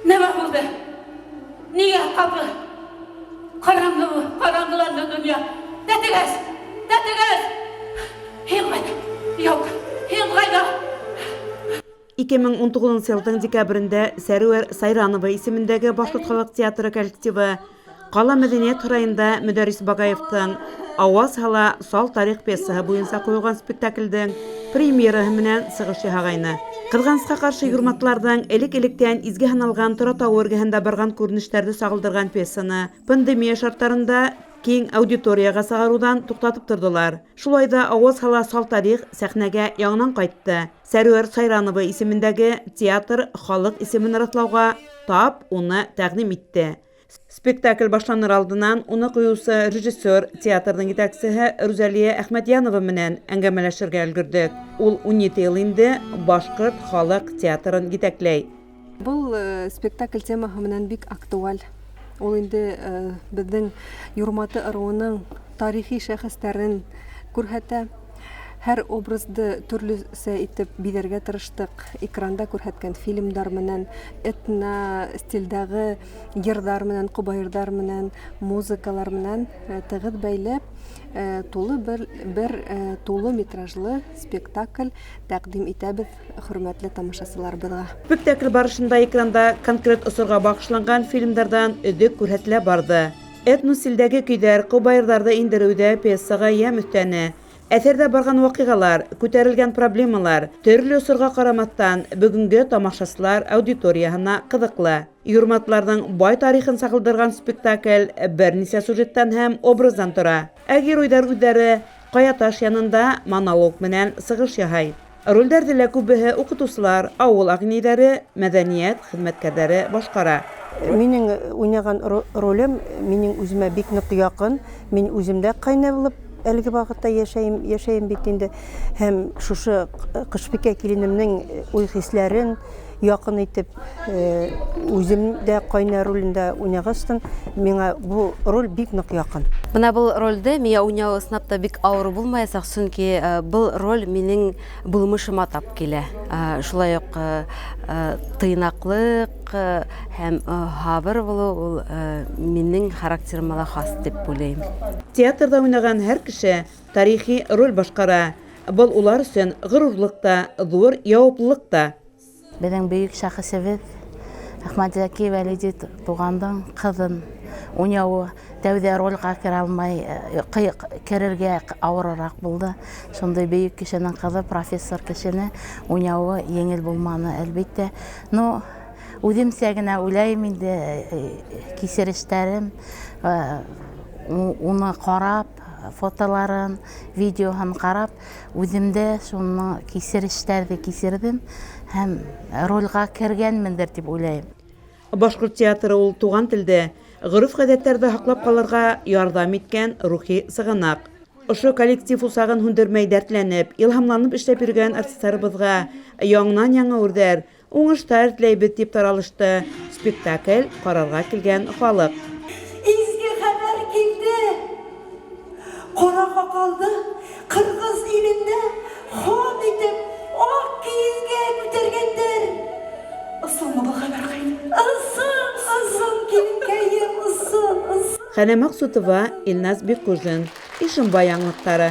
Nima bo'ldi? Nega qapı? Qarang'ilandi dunyo. Datigas! Hech qayda. Yo'q, hech qayda. 2019 yılın dekabrında Sərüər Sayranova isimindəki Başkurt Xalq Teatrı kollektivi Qala Mədəniyyət Rayında Müdərris Baqayev'tin Avaz Hala Sal Tarix piyasası boyunca qoyulğan spektaklдің pремьерасы менен сыгыш яһагайны. Кызганычка каршы юрматлардан элек-электен изге ханалган Торатау өргәһендә барган күренешләрне сагылдырган пьесаны пандемия шартларында кең аудиторияга сагарудан туктатып тордылар. Шулай да Аваз Hala Sal Tarix сәхнәгә яңадан кайтты. Сәрүәр Сайранова исемендәге театр халык исемен ратлауга тап уны тәкъдим итте. Спектакль башланыр алдынан уны куюсы режиссер, театрның итәкчесе Рүзәлия Әхмәтьянова менән әңгәмәләшергә өлгердек. Ул 17 ел инде Башкорт халык театрын җитәкләй. Бұл спектакль темаһы менән бик актуаль. Ул инде безнең Юрматы ыруының тарихи шәхестәрен күрһәтә. Һәр образды төрлесе итеп бидәргә тырыштык. Экранда күрһәткән фильмдар менән, этно стильдәге йырдар менән, кубайырдар менән, музыкалар менән тыгыз бәйләп, тулы бер тулы метражлы спектакль тәкъдим итәбез хөрмәтле тамашачыларыбызга. Спектакль барышында экранда конкрет осырга багышланган фильмдардан өдек күрһәтелә барды. Этно стильдәге көйдәр, кубайырдарды индерүдә пьесага ям өстәне. Әсәрдә барган вакыйгалар, күтәрелгән проблемалар, төрле осырга карамастан бүгенге тамашачылар аудиториясына кызыклы. Юрматларның бай тарихын сакылдырган спектакль берничә сюжеттан һәм образдан тора. Геройлар үзләре Каяташ янында монолог менән сыгыш яһай. Рольләрдә лә күбеһе укытучылар, авыл агниләре, мәдәният хезмәткәрләре башкара. Минең уйнаган ролем минең үземә бик нык якын. Мин үземдә кайнап әлеге вакытта яшәйм бит инде. Һәм шушы Кышбикә киленемнең уй-хисләрен якын итеп үземдә кайнар ролендә уйнагастан, миңа бу роль бик нык якын. Менә бу рольдә миңа уйнау снапта бик авыр булмаячак, чөнки бу роль минең булмышыма тап килә. Шулай ук тыйнаклык һәм хабар булу ул минең характерыма хас дип уйлыйм. Театрда уйнаган һәр кеше тарихи роль башкара. Бұл улар өчен горурлык та, зур яуаплылык та. Безнең бөек шәхесебез Әхмәтзәки Вәлиди тугандың кызын уйнауы тәүдә рольгә керә алмай, керергә авыррак булды. Шундай бөек кешенең кызы, профессор кешене уйнауы еңел булманы, әлбәттә. Но үземсә генә уйлыйм инде, кисерештәрем, уны карап, фотоларын, видеоһын карап, үземдә шуны кисерештәрне кисердем һәм рольгә кергәнмендер дип уйлыйм. Башкорт театры ул туган телдә, гореф-гадәтләрдә һаклап калырга ярдәм иткән рухи сыгынак. Ошо коллектив усагын һүндермәй дәртләнеп, илһамланып эшләп йөргән артистларыбызга яңа үрдәр, уңыштар теләйбез дип таралышты спектакль карарга килгән халык. Изге хәбәр килде. Карага калды. Кыргыз илендә хан итеп ак киезгә күтәргәндер. Ысынмы бу хәбәр кайда? Ысын килгән, ысын. Хәнә Максутова, Илназ Беккужин, Ишембай яңлыктары.